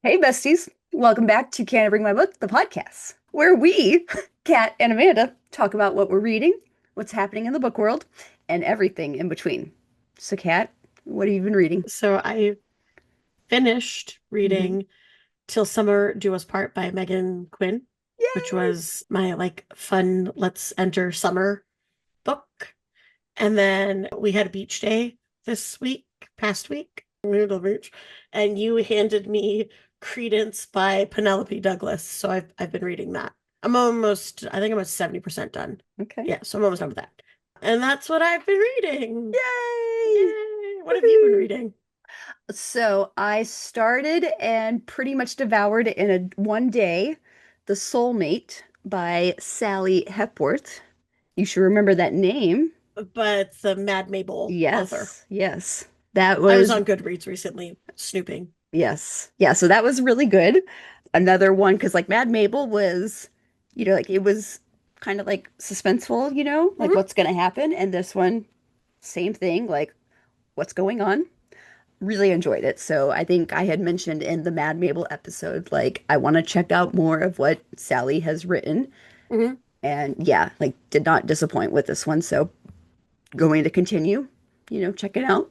Hey, besties. Welcome back to Can I Bring My Book, the podcast, where we, Kat and Amanda, talk about what we're reading, what's happening in the book world, and everything in between. So, Kat, what have you been reading? So I finished Hmm. reading Till Summer Do Us Part by Megan Quinn, which Yay! was my fun Let's Enter Summer book. And then we had a beach day this week, past week, we went to the beach, and you handed me Credence by Penelope Douglas. So I've been reading that. I think I'm at 70% done. Okay. Yeah, so I'm almost done with that. And that's what I've been reading. Yay! Yay! What have you been Woohoo! reading? So, I started and pretty much devoured in a one day The Soulmate by Sally Hepworth. You should remember that name. But the Mad Mabel author. Yes, yes. That I was was on Goodreads recently snooping. Yes. Yeah, so that was really good. Another one, because like Mad Mabel was, like it was kind of like suspenseful, like Mhm. what's going to happen. And this one, same thing, like what's going on. Really enjoyed it. So I think I had mentioned in the Mad Mabel episode, like I want to check out more of what Sally has written. Mhm. And yeah, like did not disappoint with this one. So going to continue, checking out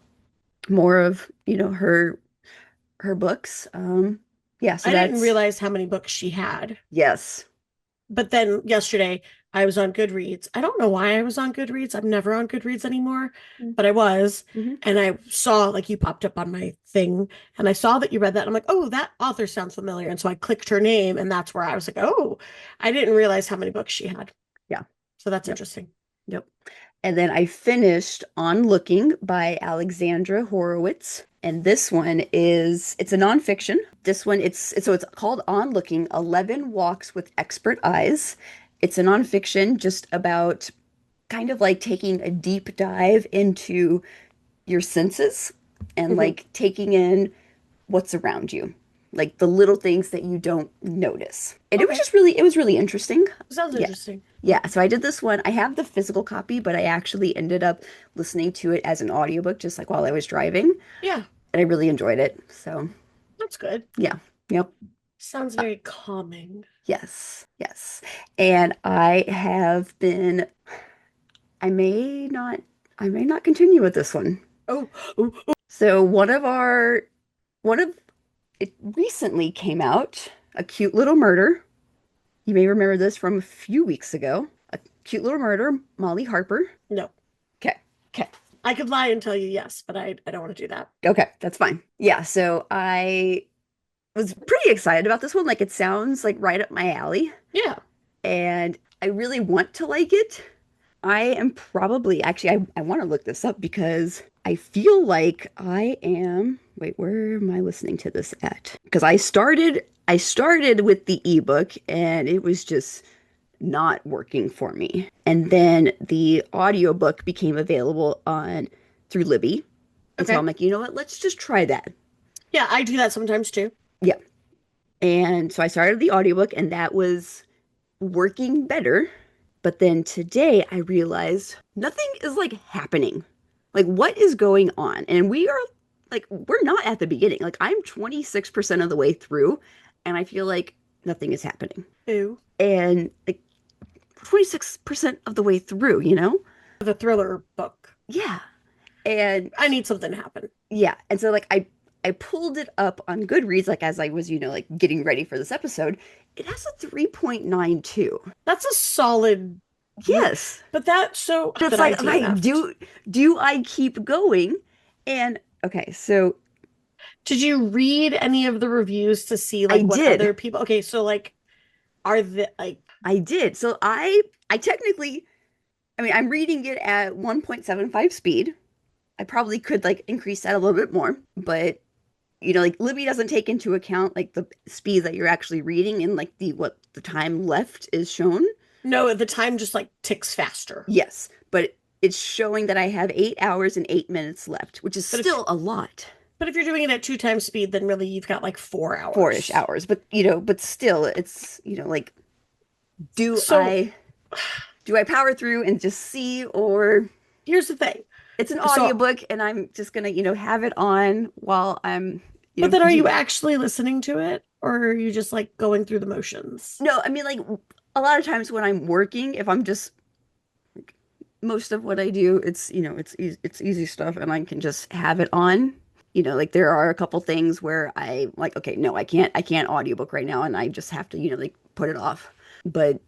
more of, her books. Yeah, so I didn't that's realize how many books she had. yes. But then yesterday I was on Goodreads. I don't know why I was on Goodreads. I'm never on Goodreads anymore, but I was. Mm-hmm. And I saw like you popped up on my thing and I saw that you read that. I'm like, oh, that author sounds familiar. And so I clicked her name and that's where I was like, oh, I didn't realize how many books she had. Yeah. So that's Yep. interesting. Yep. And then I finished On Looking by Alexandra Horowitz. And this one it's a nonfiction. This one it's called On Looking, 11 Walks with Expert Eyes. It's a nonfiction just about kind of like taking a deep dive into your senses and Mhm. like taking in what's around you, like the little things that you don't notice. And Okay. it was really interesting. Sounds Yeah. interesting. Yeah, so I did this one. I have the physical copy, but I actually ended up listening to it as an audiobook just like while I was driving, Yeah, and I really enjoyed it. So, that's good. yeah. Yep. Sounds very calming. Yes. Yes. And I may not I may not continue with this one. Oh, oh, oh. So, one of it recently came out, A Cute Little Murder. You may remember this from a few weeks ago. A Cute Little Murder, Molly Harper. No. Okay. Okay. I could lie and tell you yes, but I don't want to do that. Okay, that's fine. Yeah, so I was pretty excited about this one. Like it sounds like right up my alley, Yeah. and I really want to like it. I am probably actually I want to look this up because I feel like I am wait, where am I listening to this at? Because I started with the ebook and it was just not working for me. And then the audiobook became available on through Libby. And so Okay. I'm like, you know what? Let's just try that. Yeah, I do that sometimes too. Yeah. And so I started the audiobook and that was working better. But then today I realized nothing is like happening. Like, what is going on? And we're not at the beginning. Like, I'm 26% of the way through and I feel like nothing is happening. Ew. And like 26% of the way through, you know? The thriller book. Yeah. And I need something to happen. yeah. And so like I pulled it up on Goodreads like as I was, like getting ready for this episode. It has a 3.92. That's a solid, Yes. but that's so So it's that I like, like DNF'd. do I keep going? And okay, so Did you read any of the reviews to see I like what did. other people? Okay, so like, are the like, I did. So I technically, I mean, I'm reading it at 1.75 speed. I probably could like increase that a little bit more, but like Libby doesn't take into account like the speed that you're actually reading and like the what the time left is shown. no, the time just like ticks faster. Yes, but it's showing that I have 8 hours and 8 minutes left, which is But if still a lot. but if you're doing it at two times speed, then really you've got like 4 hours. 4-ish hours, but but still, it's like, do So I do I power through and just see, or here's the thing. it's an So audiobook and I'm just gonna have it on while I'm But then are because you actually listening to it or are you just like going through the motions? no, I mean like a lot of times when I'm working, if I'm just most of what I do, it's it's easy stuff and I can just have it on. Like there are a couple things where I like, okay, no, I can't audiobook right now and I just have to, like put it off. But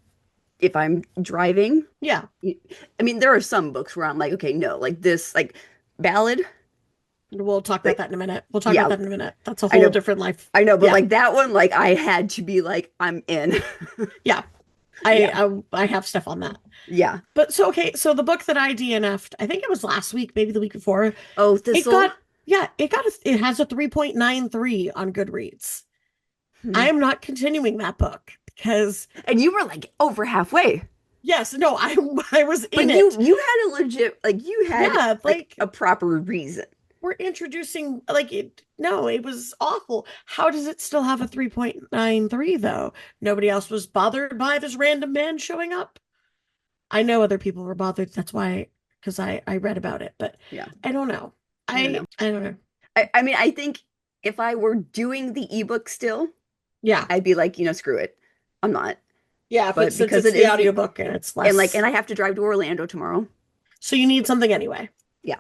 if I'm driving, Yeah. I mean, there are some books where I'm like, okay, no, like this, like Ballad, We'll talk about like that in a minute. We'll talk about yeah, that in a minute. That's a I whole know, different life. I know, but Yeah. like that one, like I had to be like, I'm in. Yeah. Yeah, I have stuff on that. yeah. But so okay, so the book that I DNF'd, I think it was last week, maybe the week before, Oh, it Thistle. got it has a 3.93 on Goodreads. I Hmm. am not continuing that book because And you were like over halfway, yes, no, I was in but you it. you had a legit, like you had Yeah, like like a proper reason. we're introducing like it no, it was awful. How does it still have a 3.93 though? Nobody else was bothered by this random man showing up. I know other people were bothered. That's why, because I read about it, but Yeah, I don't know. I don't know. I don't know. I mean, I think if I were doing the ebook still, Yeah. I'd be like, screw it. I'm not. Yeah, but But since because it's it the is the audiobook and it's and less, I have to drive to Orlando tomorrow. so you need something anyway. Yeah.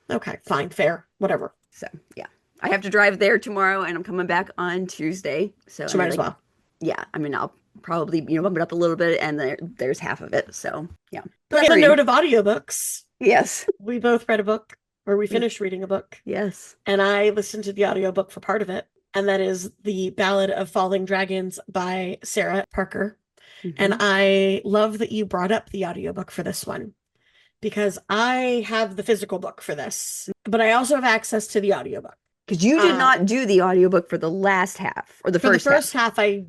Okay, fine, fair, whatever. So yeah. I have to drive there tomorrow and I'm coming back on Tuesday. So So I might mean as like well. yeah, I mean I'll probably, bump it up a little bit and there's half of it. So yeah. But So that's on the reading. note of audiobooks, Yes. we both read a book, or we We finished reading a book, yes. and I listened to the audiobook for part of it, and that is The Ballad of Falling Dragons by Sarah Parker. And Hmm. I love that you brought up the audiobook for this one because I have the physical book for this, but I also have access to the audiobook. Because you did Uh, not do the audiobook for the last half or the for the first first half. half, I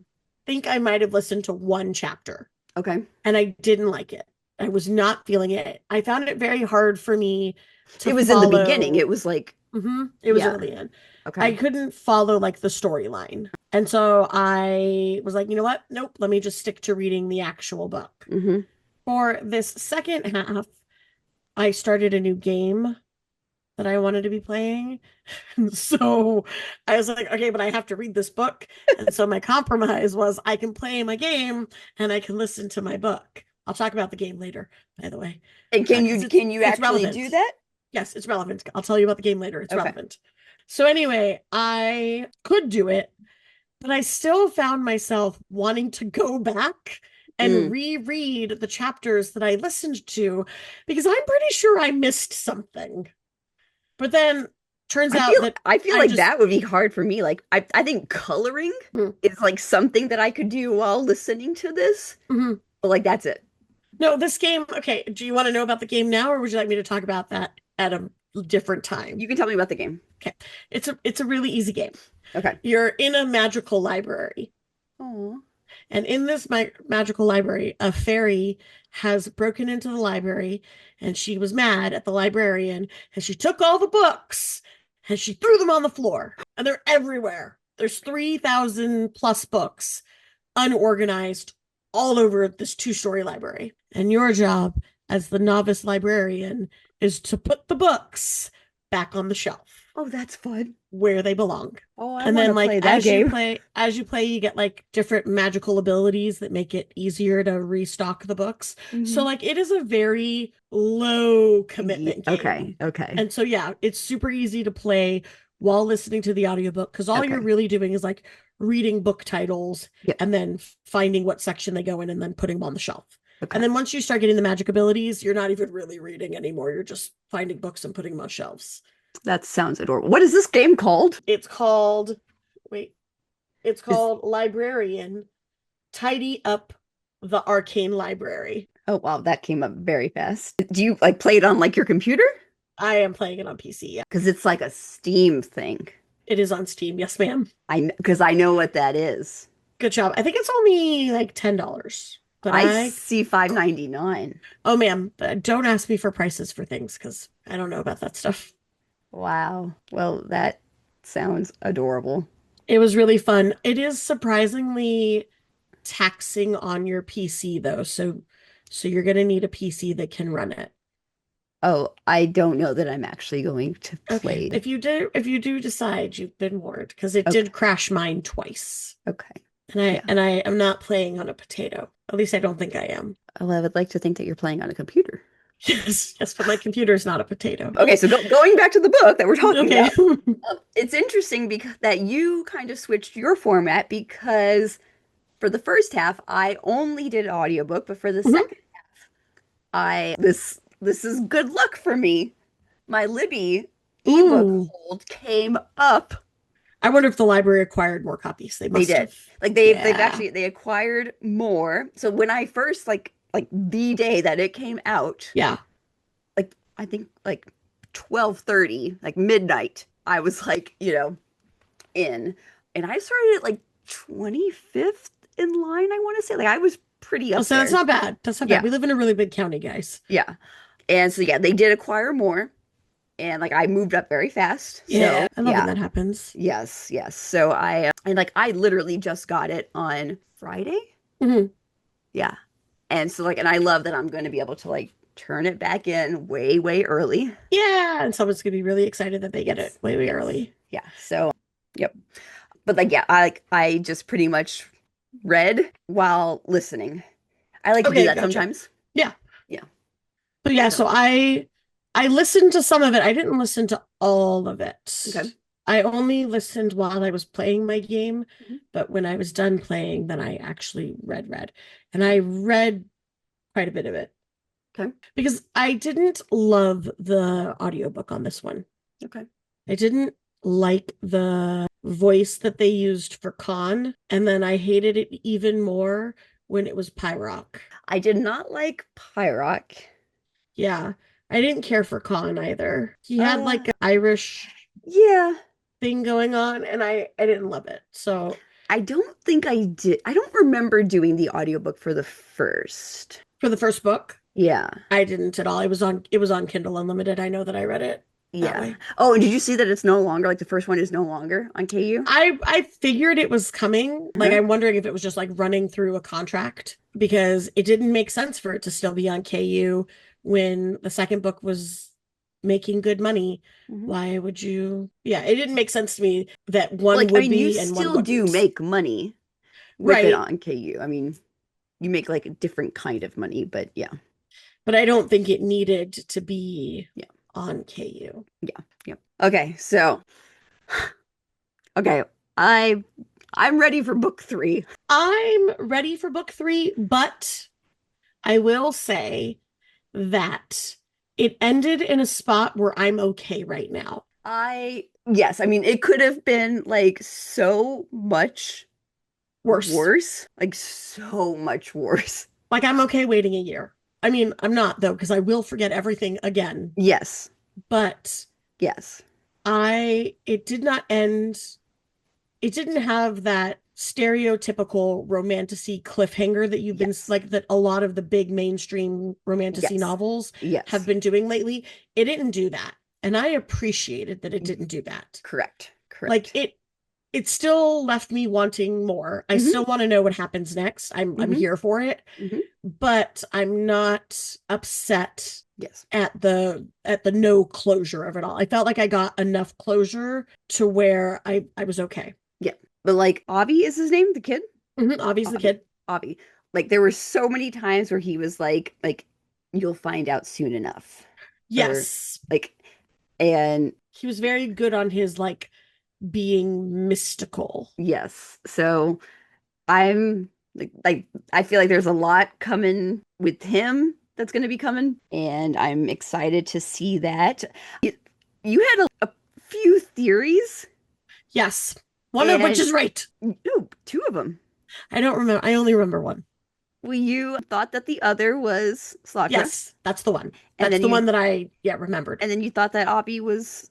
think I might have listened to one chapter Okay. and I didn't like it. I was not feeling it. I found it very hard for me to It was in the beginning. follow. It was like, It was yeah. early in. I Okay. couldn't follow like the storyline. And so I was like, you know what? Nope, let me just stick to reading the actual book. Hmm. For this second half, I started a new game that I wanted to be playing. So I was like, okay, but I have to read this book. And so my compromise was I can play my game and I can listen to my book. I'll talk about the game later, by the way, And because can you it's actually do relevant. that? Yes, it's relevant. I'll tell you about the game later. It's Okay. relevant. So anyway, I could do it, but I still found myself wanting to go back and Mm. reread the chapters that I listened to because I'm pretty sure I missed something. But then turns out that I feel I like just that would be hard for me. Like I think coloring mm, is like something that I could do while listening to this. mhm. But like that's it. No, this game. Okay, do you want to know about the game now, or would you like me to talk about that at a different time? You can tell me about the game. Okay, it's a really easy game. Okay. You're in a magical library. Oh. And in this magical library, a fairy has broken into the library and she was mad at the librarian and she took all the books and she threw them on the floor and they're everywhere. There's 3,000 plus books unorganized all over this two-story library. And your job as the novice librarian is to put the books back on the shelf Oh, that's fun. where they belong. Oh, I And want then to like play that game. as you play, you get like different magical abilities that make it easier to restock the books. So Hmm. like it is a very low commitment game. Okay. Okay. And so yeah, it's super easy to play while listening to the audiobook because all you're Okay. really doing is like reading book titles Yep. and then finding what section they go in and then putting them on the shelf. And Okay. then once you start getting the magic abilities, you're not even really reading anymore. You're just finding books and putting them on shelves. That sounds adorable. What is this game called? It's called, wait, it's Is called Librarian Tidy Up the Arcane Library. Oh wow, that came up very fast. Do you like play it on like your computer? I am playing it on PC. Yeah. Because it's like a Steam thing. It is on Steam. Yes, ma'am. Because I know what that is. Good job. I think it's only like $10. But I see 5.99. oh, ma'am, don't ask me for prices for things because I don't know about that stuff. Wow. Well, that sounds adorable. It was really fun. It is surprisingly taxing on your PC though. So you're going to need a PC that can run it. Oh, I don't know that I'm actually going to Okay. play. If you do decide, you've been warned because it Okay. did crash mine twice. Okay. And I Yeah. and I am not playing on a potato. At least I don't think I am. Well, I would like to think that you're playing on a computer. Yes, yes, but my computer is not a potato. Okay, so going back to the book that we're talking Okay. about, it's interesting because that you kind of switched your format because for the first half I only did audiobook, but for the Mhm. second I this is good luck for me. My Libby ebook Ooh. hold came up. I wonder if the library acquired more copies. They They must did. have. Like they've Yeah. actually they acquired more. So when I first like the day that it came out, Yeah. like I think like 12:30, like midnight, I was like, in. And I started at like 25th in line, I want to say. Like I was pretty Oh, up so that's there. not bad. That's not bad. Yeah. We live in a really big county, guys. Yeah. And so yeah, they did acquire more and like I moved up very fast. Yeah. So, I love when yeah. that happens. Yes, yes. So and like I literally just got it on Friday. Mhm. Yeah. And so like and I love that I'm going to be able to like turn it back in way, way early. Yeah. And someone's gonna be really excited that they get it Yes. way, way Yes. early. Yeah. So, yep. But like yeah, I just pretty much read while listening. I like to do Okay, that gotcha. sometimes. Yeah. Yeah. But yeah, So, so I listened to some of it. I didn't listen to all of okay. it. I only listened while I was playing my game, Mhm. but when I was done playing, then I actually read. And I Okay. read quite a bit of it Okay. because I didn't love the audiobook on this one. Okay. I didn't like the voice that they used for Khan, and then I hated it even more when it was Pyrock. I did not like Pyrock. Yeah, I didn't care for Khan either. He had Uh, like an Irish yeah. thing going on, and I didn't love it. So I don't think I did. I don't remember doing the audiobook for the first. for the first book, Yeah. I didn't at all. It was on Kindle Unlimited. I know that I read it that Yeah. way. Oh, and did you see that it's no longer like the first one is no longer on KU? I figured it was coming. Like Uh-huh. I'm wondering if it was just like running through a contract because it didn't make sense for it to still be on KU when the second book was making good money. Mhm. Why would you? Yeah, it didn't make sense to me that one Like, I would mean, you be and one still do wouldn't. make money with it Right. on KU. I mean, you make like a different kind of money, but yeah. But I don't think it needed to be Yeah. on KU. Yeah. Yeah. Okay. So, okay. I I'm ready for book three. I'm ready for book three, but I will say that it ended in a spot where I'm okay right now. Yes, I mean, it could have been like so much Worse. worse, like so much worse. Like I'm okay waiting a year. I mean, I'm not though, because I will forget everything again. Yes. But Yes. it did not end, it didn't have that stereotypical romantasy cliffhanger that you've been Yes. like that a lot of the big mainstream romantasy Yes. novels have Yes. been doing lately. It didn't do that. And I appreciated that it didn't do that. Correct. Like Correct. it still left me wanting more. I Hmm. still want to know what happens next. I'm Hmm. here for it, Hmm. but I'm not upset Yes. at the no closure of it all. I felt like I got enough closure to where I was okay. Yeah. But like Avi is his name, the kid? Avi's the Avi. kid. Avi. Like there were so many times where he was like you'll find out soon enough. Or Yes. like and He was very good on his like being mystical. yes. So I'm like I feel like there's a lot coming with him that's going to be coming, and I'm excited to see that. You had a few theories, Yes. One of which and is right. no, two of them. I don't remember. I only remember one. Well, you thought that the other was Slatra, Yes, that's the one. and That's then the you one that I remembered. and then you thought that Abby was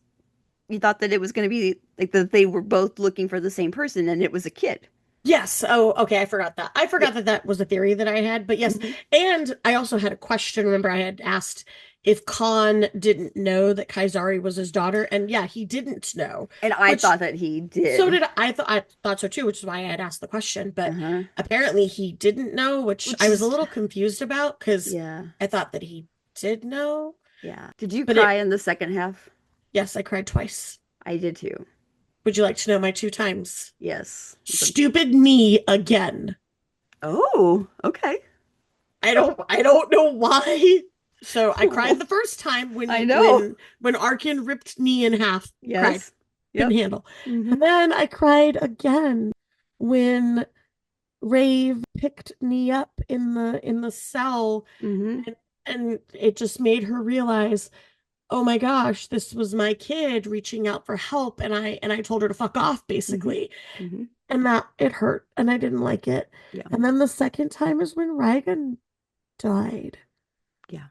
you thought that it was going to be like that they were both looking for the same person, and it was a kid. Yes. Oh, okay. I forgot that. I Yeah. forgot that that was a theory that I had. But yes. Hmm. And I also had a question. Remember, I had asked if Khan didn't know that Kaisari was his daughter. And yeah, he didn't know, And I which thought that he so did. did I thought so too, which is why I had asked the question. But Uh-huh. apparently he didn't know, which Which I was a is little confused about because yeah. I thought that he did know. Yeah. Did you But cry in the second half? yes, I cried twice. I did too. Would you like to know my two times? Yes. Stupid me again. Oh, okay. I don't know why. So I cried the first time I when know. when Arkin ripped me in half. Cried. Yes. Couldn't Yep. handle. Mm-hmm. And then I cried again when Rave picked me up in the cell, Mm-hmm. and, and it just made her realize, oh my gosh, this was my kid reaching out for help, and I told her to fuck off Mm-hmm. basically. Mm-hmm. And that it hurt and I didn't like it. Yeah. And then the second time is when Reagan died. Yeah.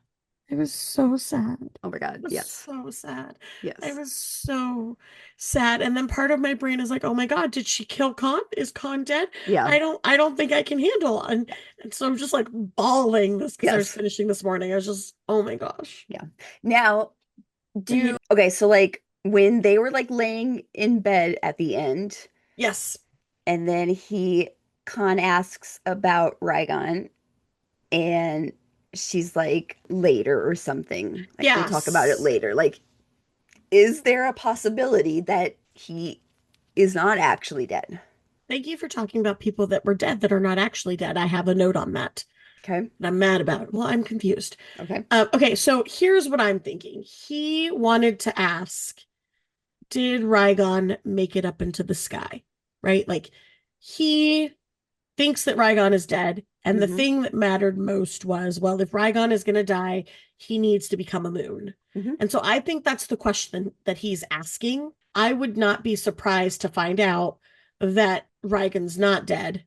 It was so sad. It Oh my God. was Yes. so sad. I Yes. was so sad. And then part of my brain is like, oh my God, did she kill Khan? Is Khan dead? Yeah. I don't think I can handle. And so I'm just like bawling this because I was Yes. finishing this morning. I was just, oh my gosh. Yeah. Now, And you, okay, so like when they were like laying in bed at the end, yes, and then Khan asks about Raygon, and she's like later or something. Like they talk about it yes. later. Like, is there a possibility that he is not actually dead? Thank you for talking about people that were dead that are not actually dead. I have a note on that. Okay. And I'm mad about it. Well, I'm confused. Okay. Okay, so here's what I'm thinking. He wanted to ask, did Rygon make it up into the sky? Right? Like, he thinks that Rygon is dead. And the Mm-hmm. thing that mattered most was, well, if Rygon is going to die, he needs to become a moon. Mm-hmm. And so I think that's the question that he's asking. I would not be surprised to find out that Rygon's not dead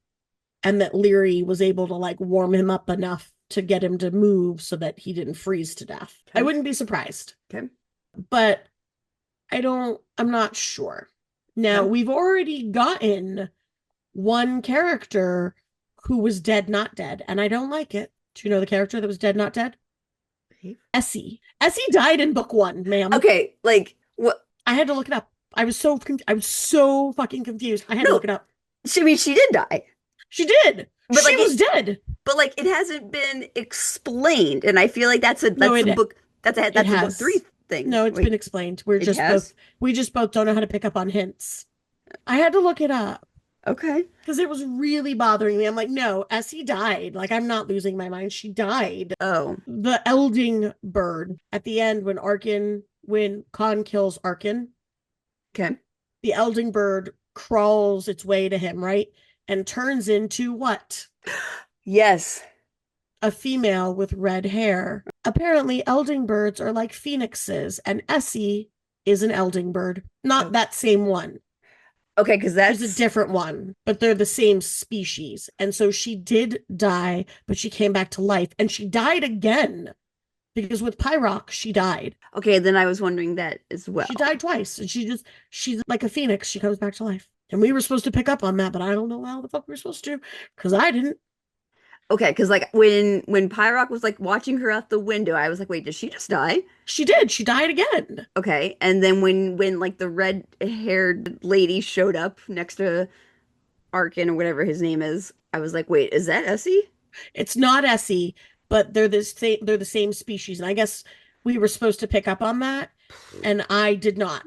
and that Leary was able to like warm him up enough to get him to move so that he didn't freeze to death. Okay. I wouldn't be surprised. Okay. But I'm not sure. Now, Okay. we've already gotten one character who was dead, not dead, and I don't like it. Do you know the character that was dead, not dead? Essie. Essie died in book one, ma'am. Okay, like what? I had to look it up. I was so fucking confused. I had to No, look it up. I mean she did die, She did. but She like was dead. it hasn't been explained, and I feel like No, that's a book it that's a book three has. thing. No, it's been Wait, explained. it has? We just both don't know how to pick up on hints. I had to look it up Okay. because it was really bothering me. I'm like, no, Essie died. Like, I'm not losing my mind. She died. Oh, The elding bird at the end when Khan kills Arkin, okay. the elding bird crawls its way to him, right? And turns into what? Yes. A female with red hair. Apparently, elding birds are like phoenixes, and Essie is an elding bird. Not Oh. that same one. Okay, because She's a that's different one, but they're the same species. And so she did die, but she came back to life, and she died again because with Pyrock, she died. okay. Then I was wondering that as She well. died twice, and she's like a phoenix. She comes back to life. And we were supposed to pick up on that, but I don't know how the fuck we were supposed to because I didn't. Okay, because like when Pyrock was like watching her out the window, I was like, wait, did she just die? She did. She died again. Okay, and then when like the red-haired lady showed up next to Arkin or whatever his name is, I was like, wait, is that Essie? It's not Essie, but they're the same species. And I guess we were supposed to pick up on that, and I did not.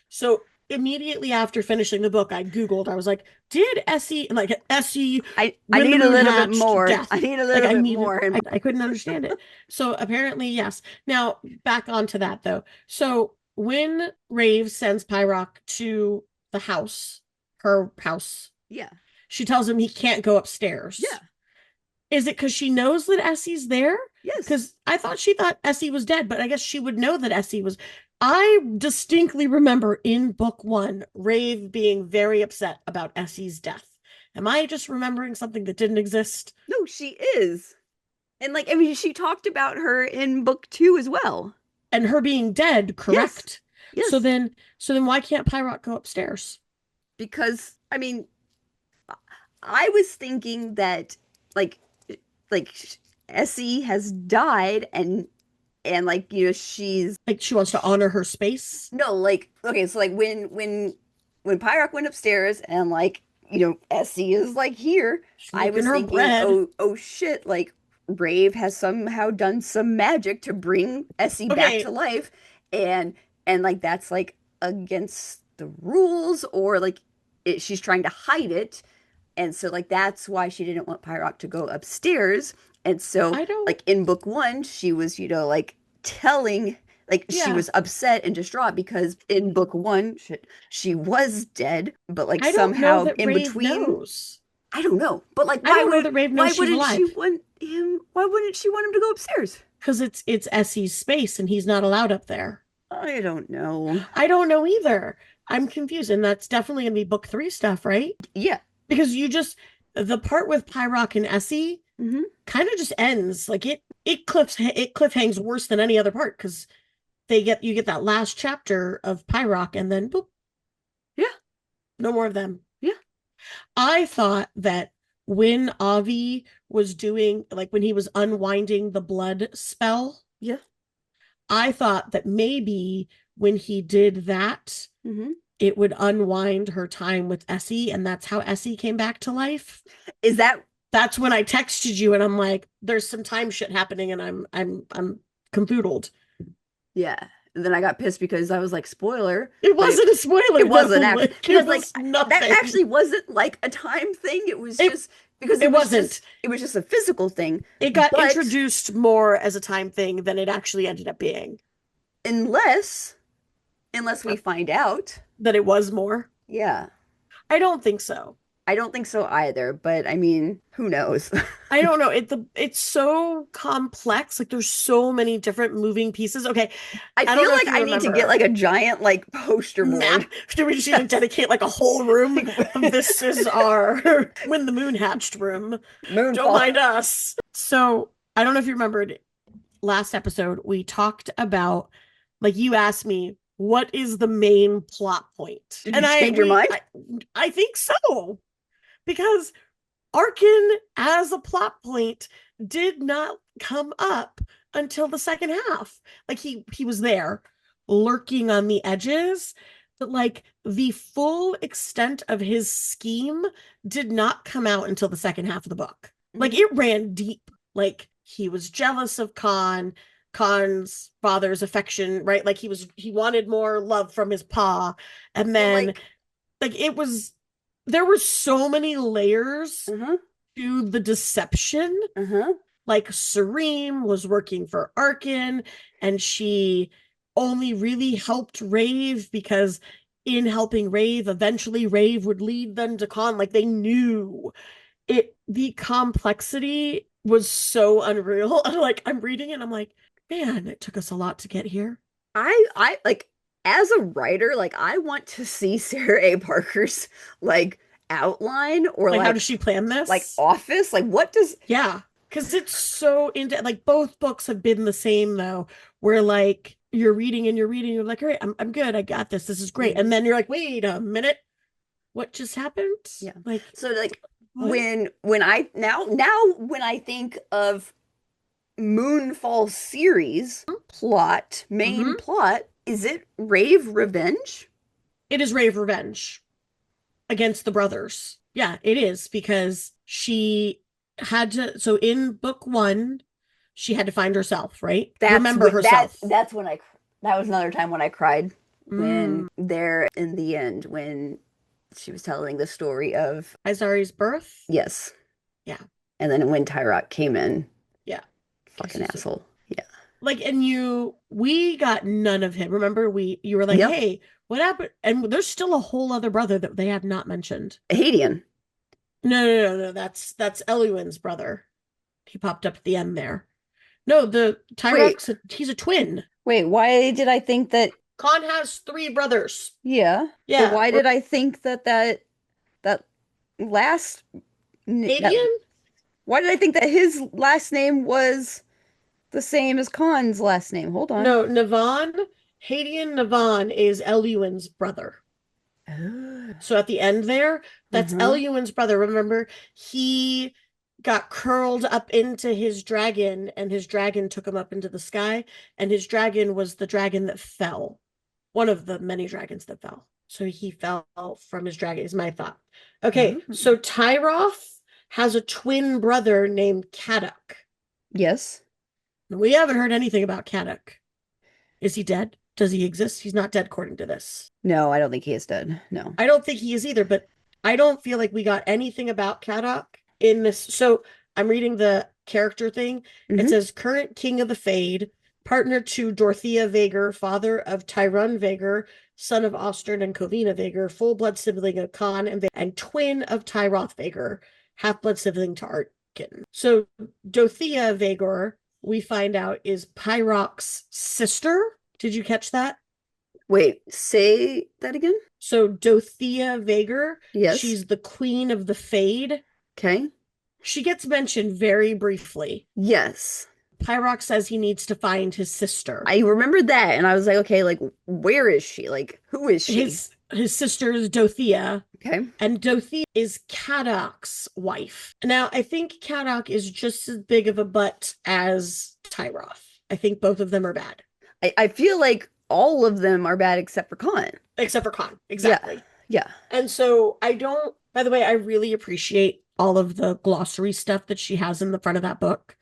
So immediately after finishing the book, I Googled, I was like, did Essie, like Essie, I when the need a moon little bit hatched, more. I death. need a Like little bit more. And I couldn't understand it. So apparently, yes. Now back onto that though. So when Rave sends Pyrock to the house, her house, yeah, she tells him he can't go yeah, upstairs. Is it because she knows that Essie's there? yes. Because I thought she thought Essie was dead, but I guess she would know that Essie was. I distinctly remember in book one, Rave being very upset about Essie's death. Am I just remembering something that didn't exist? No, she is. And like, I mean, she talked about her in book two as well. And her being dead, Yes, correct? yes. So then why can't Pyrock go upstairs? Because I mean, I was thinking that like like Essie has died and like she's Like she wants to honor her space? no like okay so like when Pyrock went upstairs and like Essie is like here, She's I making was her thinking bread. oh shit like Rave has somehow done some magic to bring Essie back to Okay, life, and like that's like against the rules, or like she's trying to hide it, and so like that's why she didn't want Pyrock to go upstairs. And so I don't, like in book one, she was, like telling, like she yeah, was upset and distraught because in book one she was dead, but like I don't know somehow that in Rave between, knows. I don't know. But like I don't know that Rave knows why she's wouldn't she alive want him why wouldn't she want him to go upstairs? because it's Essie's space and he's not allowed up there. I don't know. I don't know either. I'm confused, and that's definitely gonna be book three stuff, right? Yeah. Because you just the part with Pyrock and Essie Hmm. kind of just ends like it cliffhangs worse than any other part because you get that last chapter of Pyrock and then boop, Yeah. no more of them. Yeah. I thought that when Avi was doing like when he was unwinding the blood spell, Yeah. I thought that maybe when he did that, Hmm. it would unwind her time with Essie, and that's how Essie came back to life. Is that That's when I texted you and I'm like, there's some time shit happening and I'm confoodled. Yeah. And then I got pissed because I was like, spoiler, It but wasn't a spoiler it though. wasn't actually, Like because it like was that nothing. actually wasn't like a time thing. It was It just because it wasn't. it was just a physical thing. It got But introduced more as a time thing than it actually ended up being. unless we find out, That it was more. yeah. I don't think so. I don't think so either, but I mean, who knows? I don't know. It's so complex. Like there's so many different moving pieces. Okay, I I don't feel know if like you I need to get remember like a giant like poster map. board. Do we just need to dedicate like a whole room of Like, this is our when the moon hatched room. Don't Moonfall. mind us. So I don't know if you remembered last episode, we talked about like you asked me, what is the main plot point? Did you And change your mind? I think so. Because Arkin as a plot point did not come up until the second half. Like he was there lurking on the edges, but like the full extent of his scheme did not come out until the second half of the book. Like Mhm. it ran deep. Like he was jealous of Khan's father's affection, right? Like he wanted more love from his pa. And Well, then like, like it was there were so many layers uh-huh, to the deception. uh-huh. Like Serene was working for Arkin, and she only really helped Rave because in helping Rave, eventually Rave would lead them to Khan. Like they knew it. The complexity was so unreal. And like I'm reading it, I'm like, man, it took us a lot to get here. I like, as a writer, like I want to see Sarah A. Parker's like outline, or Like, how does she plan like this? office. Like what does Yeah, because it's so into like both books have been the same though, where like you're reading, you're like, all right, I'm good, I got this, this is great, and Mhm. then you're like, wait a minute, what just happened? Yeah. Like, So like what? when I now when I think of Moonfall series plot, main Mm-hmm. plot, is it Rave Revenge? It is Rave Revenge against the brothers. Yeah, it is because she had to. So in book one, she had to find herself, right? Remember herself. That's when that was another time when I cried, Mm. when they're in the end, when she was telling the story of, Izari's birth. yes, Yeah, and then when Tyrok came in, yeah. fucking asshole. Yeah. Like, and we got none of him. Remember, you were like, Yep. hey, what happened? And there's still a whole other brother that they have not mentioned. Hadian. No. That's Eluin's brother. He popped up at the end there. No, the Wait, he's a twin. wait, why did I think that, Khan has three brothers. yeah, but Yeah, why did I think that last that Hadian? why did I think that his last name was the same as Khan's last name? Hold on. No, Navan. Hadian Navan is Eluin's brother. Oh. So at the end there, that's Uh-huh. Eluin's brother. Remember, he got curled up into his dragon, and his dragon took him up into the sky. And his dragon was the dragon that fell, one of the many dragons that fell. So he fell from his dragon, is my thought. Okay, Oh. so Tyroth has a twin brother named Kadok. Yes. We haven't heard anything about Caddock. Is he dead? Does he exist? He's not dead according to this. No, I don't think he is dead. No. I don't think he is either, but I don't feel like we got anything about Caddock in this. So I'm reading the character thing. It Hmm. says current king of the Fade, partner to Dorothea Vager, father of Tyrone Vager, son of Ostern and Covina Vager, full-blood sibling of Khan and twin of Tyroth Vager, half-blood sibling to Arkin. So Dorothea Vager, we find out, is Pyrock's sister. Did you catch that? Wait, say that again? So Dorothea Vager, Yes. she's the queen of the Fade. Okay. She gets mentioned very briefly. Yes. Pyrock says he needs to find his sister. I remembered that and I was like, okay, like where is she? Like who is she? His sister is Dorothea, Okay. and Dorothea is Caddock's wife. Now, I think Caddock is just as big of a butt as Tyroth. I think both of them are bad. I feel like all of them are bad except for Khan. Except for Khan. Yeah. Exactly. Yeah. And so I don't, by the way, I really appreciate all of the glossary stuff that she has in the front of that book.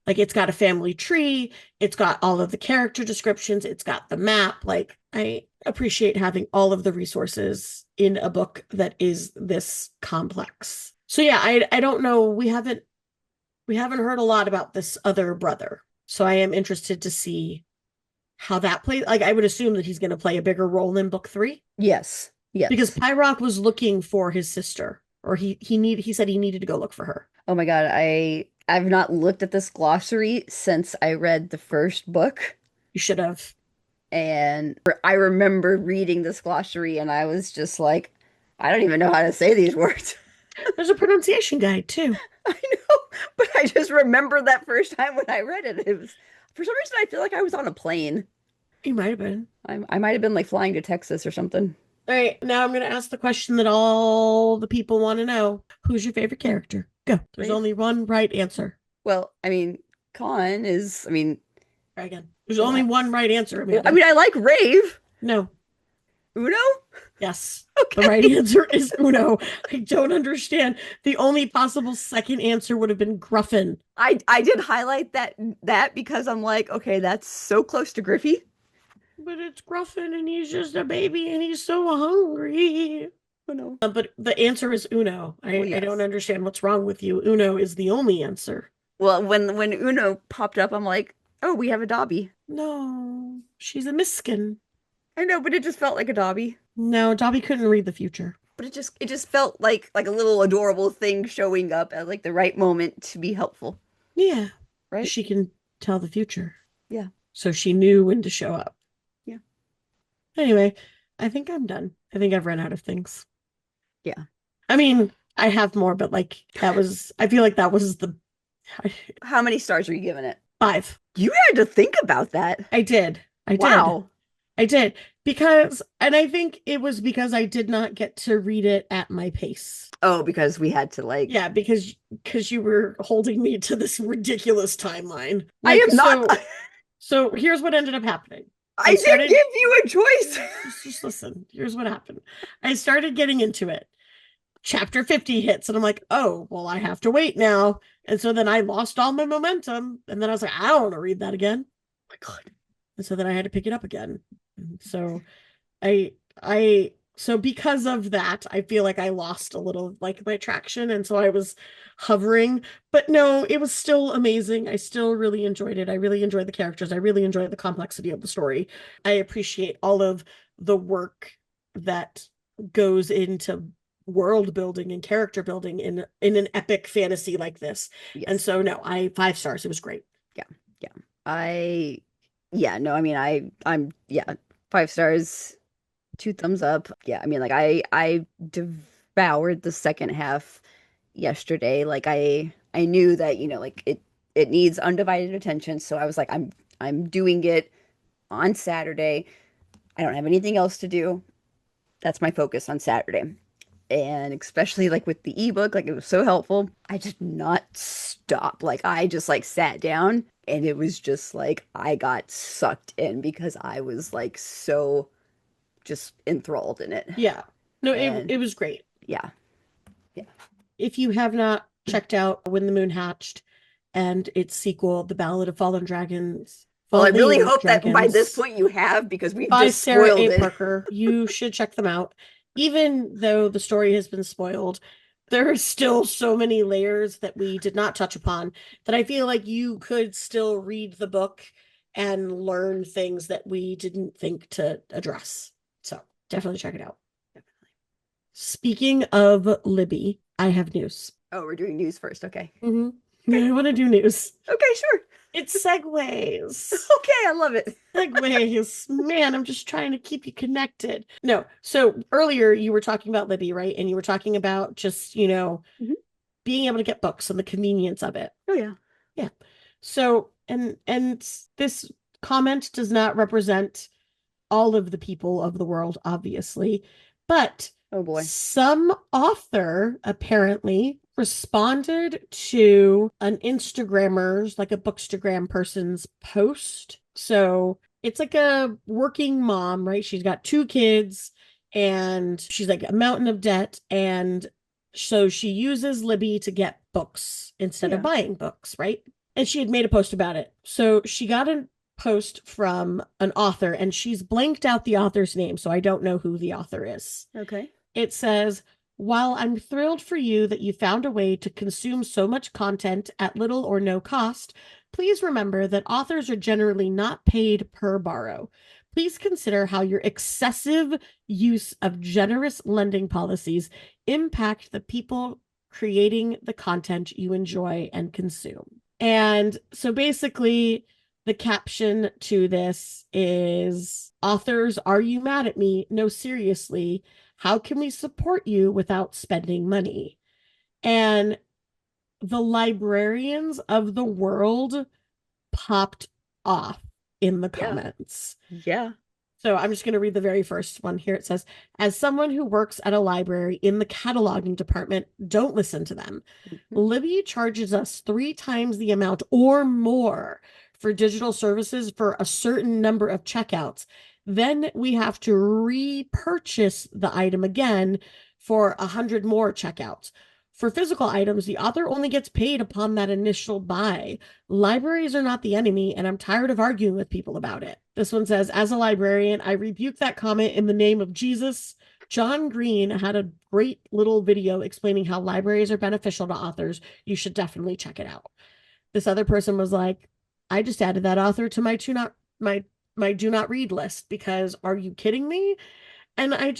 Like it's got a family tree, it's got all of the character descriptions, it's got the map. Like I appreciate having all of the resources in a book that is this complex. So yeah, I don't know. We haven't heard a lot about this other brother. So I am interested to see how that plays. Like I would assume that he's going to play a bigger role in book 3 Yes. because Yes. Pyrock was looking for his sister, or he said he needed to go look for her. Oh my God, I've not looked at this glossary since I read the first book. You should have. And I remember reading this glossary and I was just like, I don't even know how to say these words. There's a pronunciation guide too. I know, but I just remember that first time when I read it. It was, for some reason, I feel like I was on a plane. You might have been. I might have been like flying to Texas or something. All right, now I'm going to ask the question that all the people want to know. Who's your favorite character? Go. There's Right? only one right answer. Well, I mean, Khan is, I mean, Try again. There's only well, one right answer, I Amanda. mean, I like Rave. No. Uno? Yes. The Okay. right answer is Uno. I don't understand. The only possible second answer would have been Gruffin. I did highlight that because I'm like, okay, that's so close to Griffey. But it's Gruffin and he's just a baby and he's so hungry. Oh no. But the answer is Uno. Well, I don't yes. understand what's wrong with you. Uno is the only answer. Well, when Uno popped up, I'm like, oh, we have a Dobby. No, she's a miskin. I know, but it just felt like a Dobby. No, Dobby couldn't read the future. But it just felt like a little adorable thing showing up at like the right moment to be helpful, Yeah, right? she can tell the future. Yeah. So she knew when to show up. Yeah. Anyway, I think I'm done. I think I've run out of things. Yeah. I mean, I have more, but like I feel like that was the How many stars are you giving it? 5. You had to think about that. I did. I did. Wow. I did. And I think it was because I did not get to read it at my pace. Oh, because we had to like Yeah, because you were holding me to this ridiculous timeline. I Like am not so here's what ended up happening. I didn't give you a choice. Just listen. Here's what happened. I started getting into it. Chapter 50 hits, and I'm like, oh, well, I have to wait now. And so then I lost all my momentum. And then I was like, I don't want to read that again. Oh my God. And so then I had to pick it up again. And so so because of that, I feel like I lost a little like my traction. And so I was hovering. But no, it was still amazing. I still really enjoyed it. I really enjoyed the characters. I really enjoyed the complexity of the story. I appreciate all of the work that goes into world building and character building in an epic fantasy like this. Yes. And so no, 5 stars. It was great. Yeah. Yeah. Yeah, no, I mean I'm yeah, 5 stars, 2 thumbs up. Yeah, I mean like I devoured the second half yesterday. Like I knew that, like it needs undivided attention, so I was like I'm doing it on Saturday. I don't have anything else to do. That's my focus on Saturday. And especially like with the ebook, like it was so helpful. I did not stop. Like I just like sat down and it was just like I got sucked in because I was like so just enthralled in it. Yeah. No, And it was great. yeah. Yeah. If you have not checked out When the Moon Hatched, and its sequel, The Ballad of Fallen Dragons, Well, I really Falling hope that by this Dragons point you have, because we've by just Sarah spoiled A. it. Parker. You should check them out. Even though the story has been spoiled, there are still so many layers that we did not touch upon that I feel like you could still read the book and learn things that we didn't think to address. So definitely check it out. Speaking of Libby, I have news. Oh, we're doing news first. Okay. I want to do news. Okay, sure. It's segues. Okay, I love it. Segues. Man, I'm just trying to keep you connected. No, so earlier you were talking about Libby, right? And you were talking about just, Mhm. being able to get books and the convenience of it. Oh yeah. Yeah. So, and this comment does not represent all of the people of the world, obviously, but Oh boy. some author apparently responded to an Instagrammer's, like a bookstagram person's post. So it's like a working mom, right? She's got 2 kids and she's like a mountain of debt. And so she uses Libby to get books instead of Yeah. buying books, right? And she had made a post about it. So she got a post from an author and she's blanked out the author's name. So I don't know who the author is. Okay. It says, while I'm thrilled for you that you found a way to consume so much content at little or no cost, please remember that authors are generally not paid per borrow. Please consider how your excessive use of generous lending policies impact the people creating the content you enjoy and consume. And so basically, the caption to this is, authors, are you mad at me? No, seriously. How can we support you without spending money? And the librarians of the world popped off in the Yeah. comments. Yeah. So I'm just going to read the very first one here. It says, as someone who works at a library in the cataloging department, don't listen to them. Mhm. Libby charges us 3 times the amount or more for digital services for a certain number of checkouts. Then we have to repurchase the item again for 100 more checkouts. For physical items, the author only gets paid upon that initial buy. Libraries are not the enemy, and I'm tired of arguing with people about it. This one says, as a librarian, I rebuke that comment in the name of Jesus. John Green had a great little video explaining how libraries are beneficial to authors. You should definitely check it out. This other person was like, I just added that author to my do not read list because are you kidding me? And I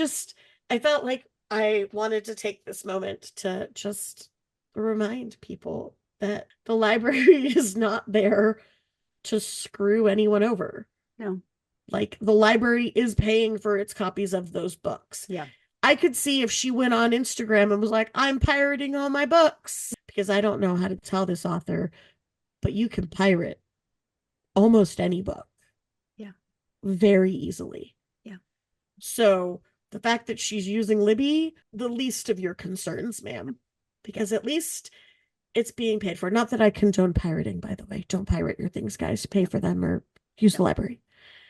felt like I wanted to take this moment to just remind people that the library is not there to screw anyone over. No. Like, the library is paying for its copies of those books. Yeah. I could see if she went on Instagram and was like, I'm pirating all my books, because I don't know how to tell this author, but you can pirate almost any book. Yeah. Very easily. Yeah. So the fact that she's using Libby, the least of your concerns, ma'am, because at least it's being paid for. Not that I condone pirating, by the way. Don't pirate your things, guys. Pay for them or use the library.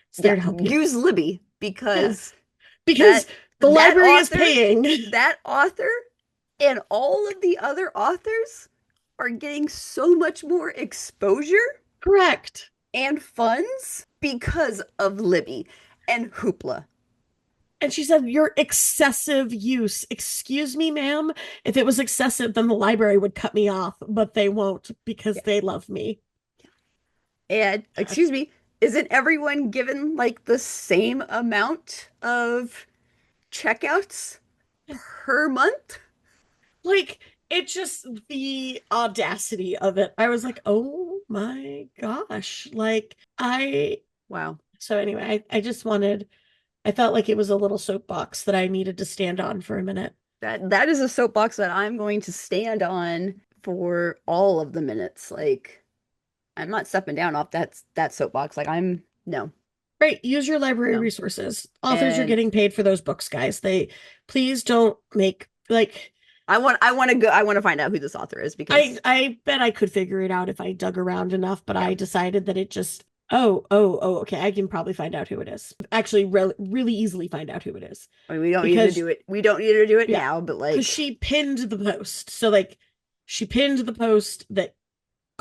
It's there to help you. Use Libby because because the library is author, paying. That author and all of the other authors are getting so much more exposure. Correct. And funds because of Libby and Hoopla. And she said, your excessive use. Excuse me, ma'am. If it was excessive, then the library would cut me off, but they won't because they love me. And, excuse me, isn't everyone given like the same amount of checkouts per month? Like, it just, the audacity of it. I was like, oh my gosh. Like, Wow. So anyway, I felt like it was a little soapbox that I needed to stand on for a minute. That is a soapbox that I'm going to stand on for all of the minutes. Like, I'm not stepping down off that soapbox. Like, no. Right. Use your library resources. Authors are getting paid for those books, guys. Please don't make, like, I want to find out who this author is, because I bet I could figure it out if I dug around enough, but I decided that it just, okay, I can probably find out who it is. Actually, really easily find out who it is. I mean, we don't need to do it. We don't need to do it now, but like, because she pinned the post. So like, she pinned the post that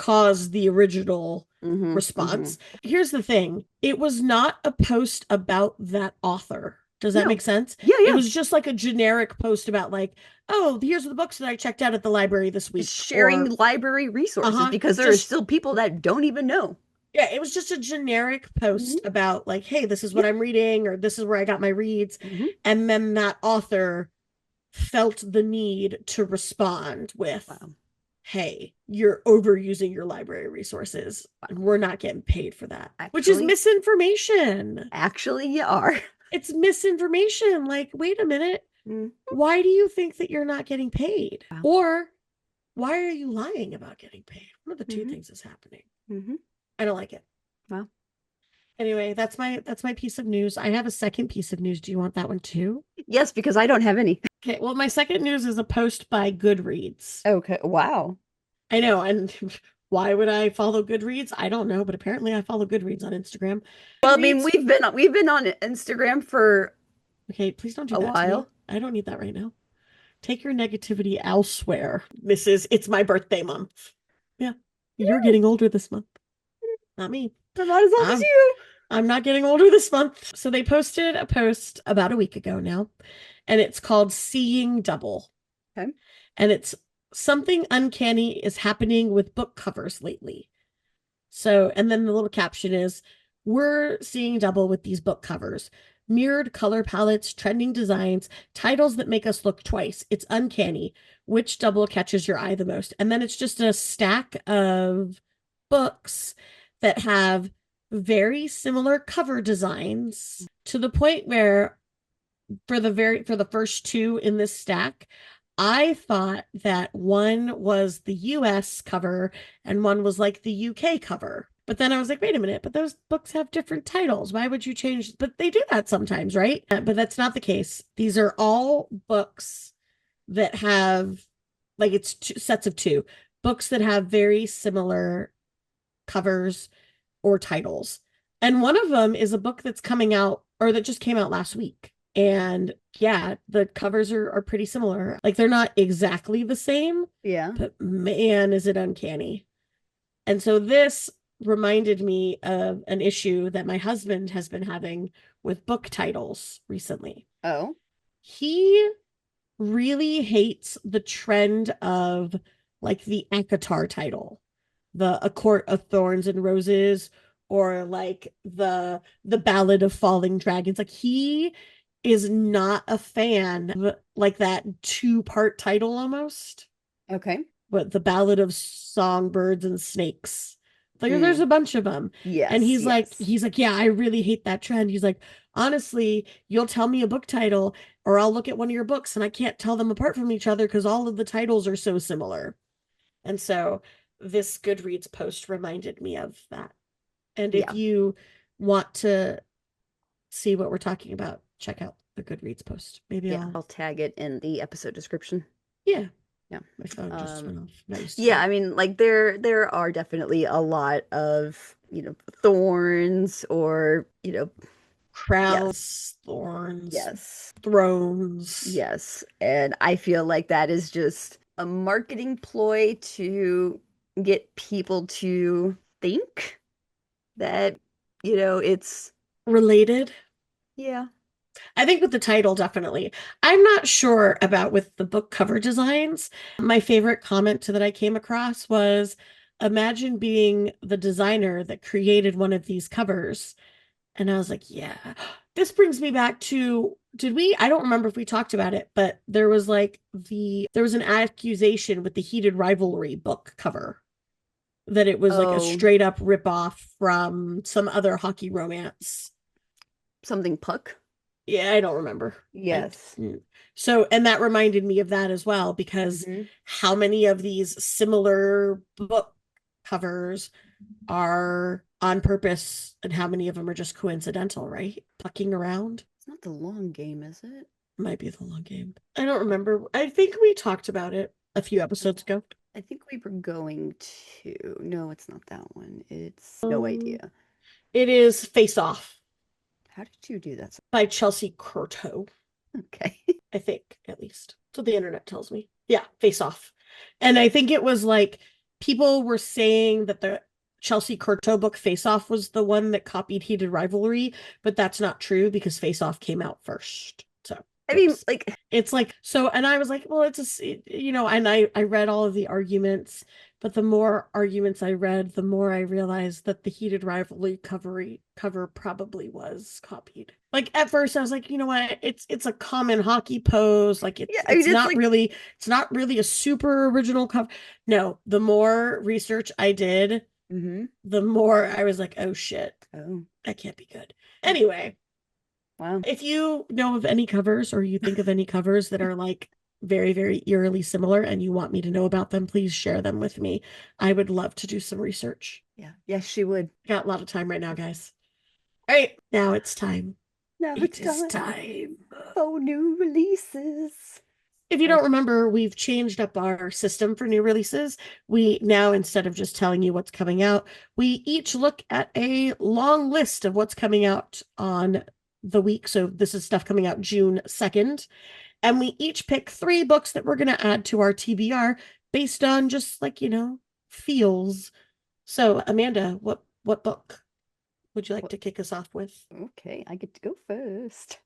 caused the original Mm-hmm. response. Here's the thing. It was not a post about that author. Does that No. make sense? Yeah, It yeah. was just like a generic post about like, oh, here's the books that I checked out at the library this Just week. sharing Or, library resources uh-huh, because there are just still people that don't even know. yeah, it was just a generic Hmm. post about like, hey, this is what Yep. I'm reading, or this is where I got my reads. Hmm. And then that author felt the need to respond with, Wow. hey, you're overusing your library resources. And Wow. we're not getting paid for that, which is Actually, misinformation. actually, you are. It's misinformation. Like, wait a minute. Mm. Why do you think that you're not getting paid? Wow. Or why are you lying about getting paid? One of the two Hmm. things is happening. Hmm. I don't like it. Wow. Anyway, that's my piece of news. I have a second piece of news. Do you want that one too? Yes, because I don't have any. Okay, well, my second news is a post by Goodreads. Okay. Wow. I know, and why would I follow Goodreads? I don't know, but apparently I follow Goodreads on Instagram. Well, I mean, Goodreads. we've been on Instagram for Okay, please don't do a that to me. while. I don't need that right now. Take your negativity elsewhere. It's my birthday month. Yeah. You're getting older this month. Not me. I'm not as old as I'm you. I'm not getting older this month. So they posted a post about a week ago now, and it's called Seeing Double. Okay. And it's something uncanny is happening with book covers lately. So, and then the little caption is, we're seeing double with these book covers. Mirrored color palettes, trending designs, titles that make us look twice. It's uncanny. Which double catches your eye the most? And then it's just a stack of books that have very similar cover designs to the point where for the first two in this stack, I thought that one was the US cover and one was like the UK cover. But then I was like, wait a minute, but those books have different titles. Why would you change? But they do that sometimes, right? But that's not the case. These are all books that have, like, it's two sets of two books that have very similar covers or titles. And one of them is a book that's coming out or that just came out last week. And yeah, the covers are pretty similar. Like they're not exactly the same, Yeah. but man, is it uncanny. And so this reminded me of an issue that my husband has been having with book titles recently. Oh. He really hates the trend of like the ACOTAR title, the A Court of Thorns and Roses, or like the Ballad of Falling Dragons. Like he is not a fan of like that two-part title almost. Okay. But the Ballad of Songbirds and Snakes. Like there's Mm. a bunch of them. And Yes. he's like, yeah, I really hate that trend. He's like, honestly, you'll tell me a book title or I'll look at one of your books and I can't tell them apart from each other because all of the titles are so similar. And so this Goodreads post reminded me of that. And if Yeah. you want to see what we're talking about, check out the Goodreads post. Maybe Yeah. I'll tag it in the episode description. yeah, Yeah. my phone just went off. Not used to Yeah, that. I mean, like there are definitely a lot of, thorns or, yes. Crowns, thorns, Yes. thrones. Yes. And I feel like that is just a marketing ploy to get people to think that, it's, Related. yeah. I think with the title, definitely. I'm not sure about with the book cover designs. My favorite comment that I came across was imagine being the designer that created one of these covers. And I was like, yeah. This brings me back to, did we? I don't remember if we talked about it, but there was an accusation with the Heated Rivalry book cover that it was like a Oh, straight up ripoff from some other hockey romance. something puck. Yeah, I don't remember. Yes. So, and that reminded me of that as well, because Hmm. how many of these similar book covers are on purpose and how many of them are just coincidental, right? Plucking around. It's not the long game, is it? Might be the long game. I don't remember. I think we talked about it a few episodes ago. I think we were going to. No, it's not that one. It's no Um, idea. it is Face Off How did you do that? by Chelsea Curto. Okay. I think, at least. That's what the internet tells me. Yeah, Face Off. And I think it was like people were saying that the Chelsea Curto book Face Off was the one that copied Heated Rivalry, but that's not true because Face Off came out first. So, I mean, oops. like, It's like, so, and I was like, well, and I read all of the arguments, but the more arguments I read, the more I realized that the Heated Rivalry cover probably was copied. Like at first I was like, you know what, it's a common hockey pose. Like yeah, I mean, it's not really, it's not really a super original cover. No, the more research I did, mm-hmm. the more I was like, oh shit, Oh, that can't be good. Anyway, wow. if you know of any covers or you think of any covers that are like very, very eerily similar and you want me to know about them, please share them with me. I would love to do some research. Yeah. Yes, she would. Got a lot of time right now, guys. All right, now it's time. Now it's It is time time. for new releases. If you I, don't remember, we've changed up our system for new releases. We now, instead of just telling you what's coming out, we each look at a long list of what's coming out on the week. So this is stuff coming out June 2nd. And we each pick 3 books that we're going to add to our TBR based on just like, feels. So, Amanda, what book would you like to kick us off with? okay, I get to go first.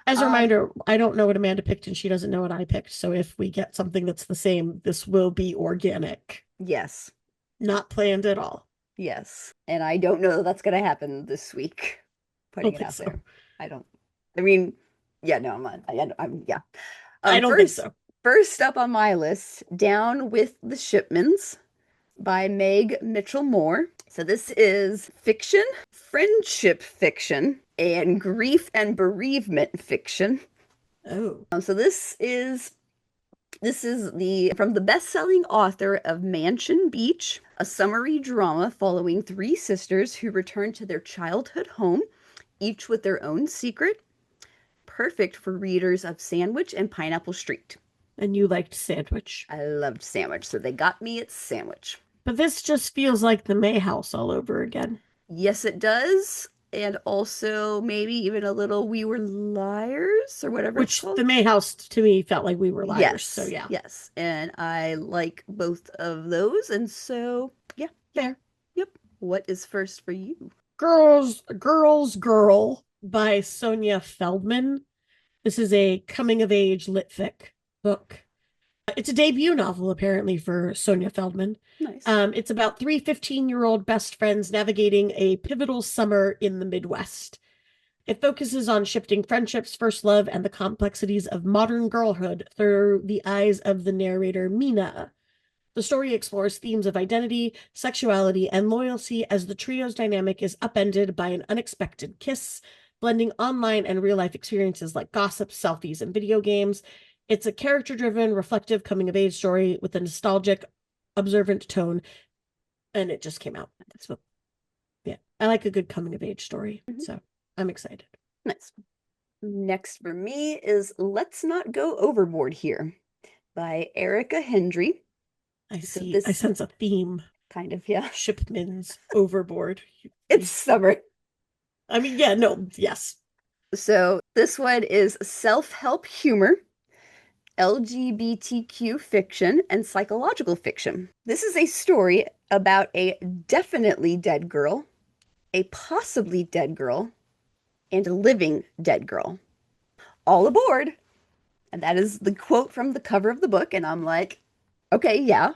As a Um, reminder, I don't know what Amanda picked and she doesn't know what I picked. So if we get something that's the same, this will be organic, yes, not planned at all. yes, and I don't know that that's gonna happen this week. I Putting don't it think out so. there. I don't. I mean, yeah, no, I'm not. I'm yeah. I don't think First, so. first up on my list, Down with the Shipmans by Meg Mitchell Moore. So this is fiction, friendship fiction, and grief and bereavement fiction. Oh, So this is the from the best-selling author of Mansion Beach, a summary drama following 3 sisters who return to their childhood home, each with their own secret, perfect for readers of Sandwich and Pineapple Street. and you liked Sandwich. I loved Sandwich, so they got me at Sandwich. But this just feels like the May House all over again. Yes, it does. And also maybe even a little We Were Liars or whatever it's Which called. the May House to me felt like We Were Liars. So Yes, yeah, yes. And I like both of those. And so, yeah, yep, fair. yep. What is first for you? Girl by Sonia Feldman. This is a coming of age lit fic book. It's a debut novel, apparently, for Sonia Feldman. Nice. It's about 3 15-year-old best friends navigating a pivotal summer in the Midwest. It focuses on shifting friendships, first love, and the complexities of modern girlhood through the eyes of the narrator, Mina. The story explores themes of identity, sexuality, and loyalty as the trio's dynamic is upended by an unexpected kiss, blending online and real life experiences like gossip, selfies, and video games. It's a character driven, reflective coming of age story with a nostalgic, observant tone, and it just came out. So, yeah, I like a good coming of age story. Mhm. So, I'm excited. Nice. Next for me is Let's Not Go Overboard Here by Erica Hendry. So I this sense a theme. kind of, yeah. Shipman's overboard. It's summer. I mean, yeah, no, yes. So this one is self-help humor, LGBTQ fiction, and psychological fiction. This is a story about a definitely dead girl, a possibly dead girl, and a living dead girl. All aboard. And that is the quote from the cover of the book. And I'm like, okay, yeah.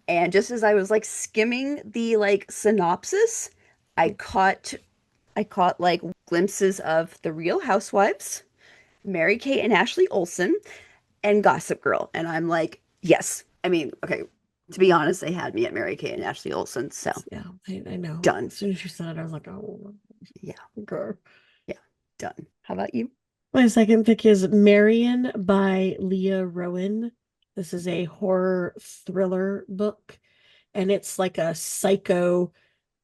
And just as I was like skimming the like synopsis, I caught I caught like glimpses of The Real Housewives, Mary Kate and Ashley Olsen, and Gossip Girl. And I'm like, yes. I mean, okay, to be honest, they had me at Mary Kate and Ashley Olsen. So Yeah, I know. done. As soon as you said it, I was like, oh, Yeah, girl. yeah, done. How about you? My second pick is Marion by Leah Rowan. This is a horror thriller book, and it's like a psycho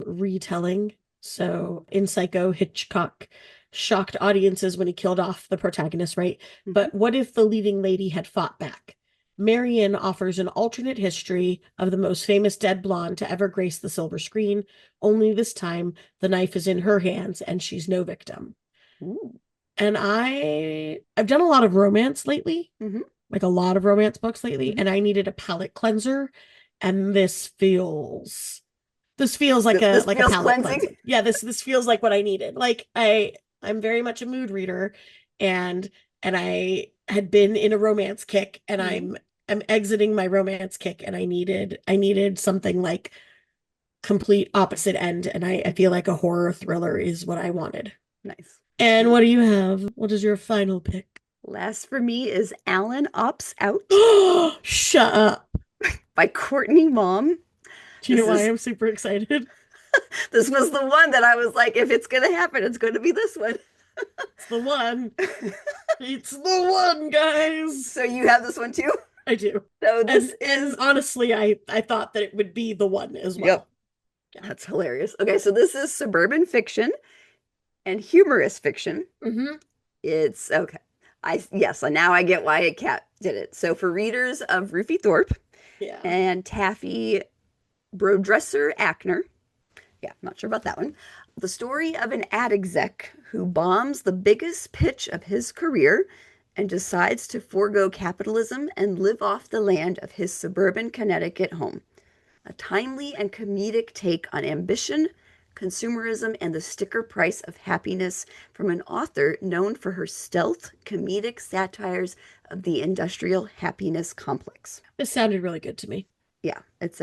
retelling. So in Psycho, Hitchcock shocked audiences when he killed off the protagonist, right? Mhm. But what if the leading lady had fought back? Marion offers an alternate history of the most famous dead blonde to ever grace the silver screen, only this time the knife is in her hands and she's no victim. Ooh. And I've done a lot of romance lately, Hmm. like a lot of romance books lately, Hmm. and I needed a palate cleanser. and this feels like a This like a feels palate cleansing. cleanser. Yeah, this feels like what I needed. Like I'm very much a mood reader, and I had been in a romance kick, and Mhm. I'm exiting my romance kick, and I needed something like complete opposite end, and I feel like a horror thriller is what I wanted. Nice. And what do you have? What is your final pick? Last for me is Alan Opts Out Shut up. by Courtney Mom. Do you know This why is I'm super excited? this was the one that I was like, if it's gonna happen, it's gonna be this one. It's the one. It's the one, guys. So you have this one too? I do. So And this and is honestly, I thought that it would be the one as yep. well. Yeah. That's hilarious. Okay, so this is suburban fiction and humorous fiction. Mm-hmm. It's okay. Yes, so now I get why Cat did it. So for readers of Rufy Thorpe Yeah. and Taffy Brodresser Ackner, yeah, I'm not sure about that one. The story of an ad exec who bombs the biggest pitch of his career and decides to forego capitalism and live off the land of his suburban Connecticut home. A timely and comedic take on ambition, consumerism, and the sticker price of happiness from an author known for her stealth, comedic satires of the industrial happiness complex. This sounded really good to me. Yeah, it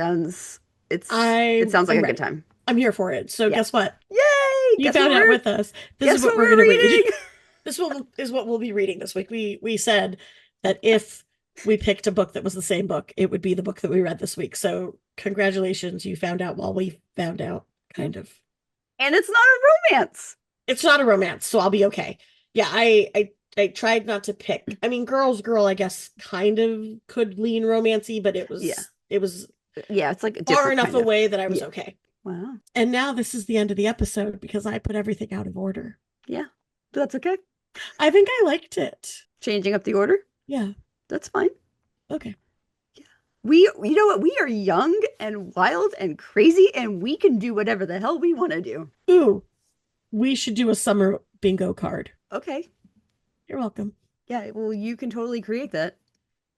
I sounds like I'm a good ready. time. I'm here for it. So Yeah. guess what? Yay! You found out with us. This is Guess what what we're we're gonna read. reading? This one is what we'll be reading this week. We said that if we picked a book that was the same book, it would be the book that we read this week. So congratulations, you found out while we found out, kind of. And it's not a romance. It's not a romance, so I'll be okay. Yeah, I tried not to pick. I mean, Girl's Girl, I guess, kind of could lean romancy, but it Yeah. was it was Yeah, it's like a far different enough kind of. away that I was Yeah. okay. Wow. And now this is the end of the episode because I put everything out of order. Yeah. That's okay. I think I liked it. Changing up the order? Yeah. That's fine. Okay. Yeah. You know what? We are young and wild and crazy, and we can do whatever the hell we want to do. Ooh, we should do a summer bingo card. Okay. You're welcome. Yeah, well, you can totally create that.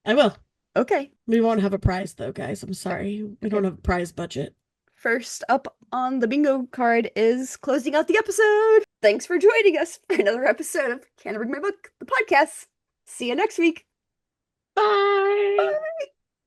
I will. Okay. We won't have a prize though, guys. I'm sorry. We don't have a prize budget. First up on the bingo card is closing out the episode. Thanks for joining us for another episode of Can I Bring My Book, the podcast. See you next week. Bye. Bye.